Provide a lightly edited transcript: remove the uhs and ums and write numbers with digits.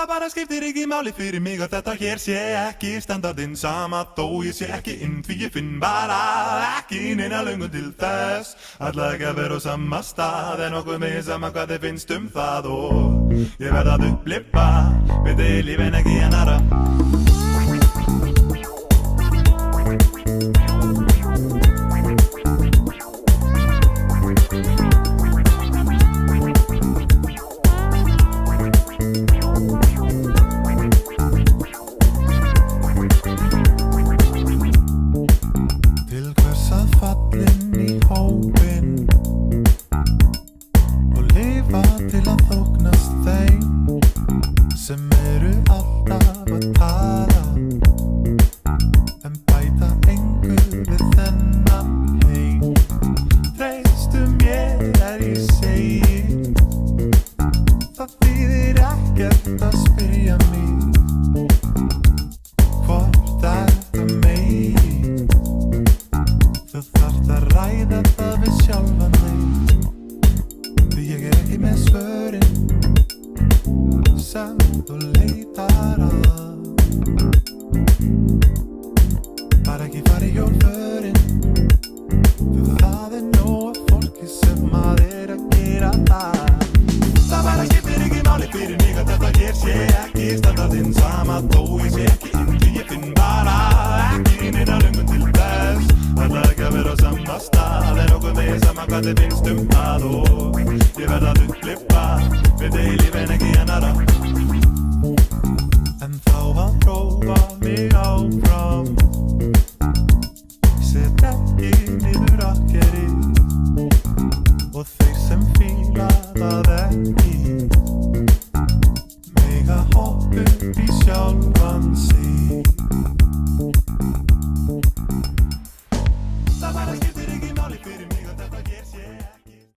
Það bara skiptir ekki máli fyrir mig að þetta hér sé ekki standardinn sama þó ég sé ekki inn því ég finn bara ekki neina löngun til þess Ætla ekki að vera á sama stað en okkur með sama hvað þið finnst það og ég verð að upplifa við þið lífin ekki annara Fallinn í hópinn og lifa til að þóknast þeim sem eru alltaf að tala en bæta engu við þennan heim Treystu mér ég segi það þýðir ekkert að spyrja mig hvort þetta megi Þú þarft að ræða það við sjálfan þig Því ég ekki með svörin sem þú leitar að Bara ekki fara í hjólförin Því það nóg fólki sem að gera það Það bara skiptir ekki máli fyrir mig að þetta hér sé ekki standardinn sama þó ég sé ekki inn því ég finn bara ekki neina löngun til þess Ætla ekki að vera á sama stað en okkur með sama hvað þið finnst það og ég verð að upplifa við þið lífin ekki annara En þá að prófa mig áfram Set ekki niður akkeri og þeir sem fíla það ekki mega hopp upp í sjálfan sig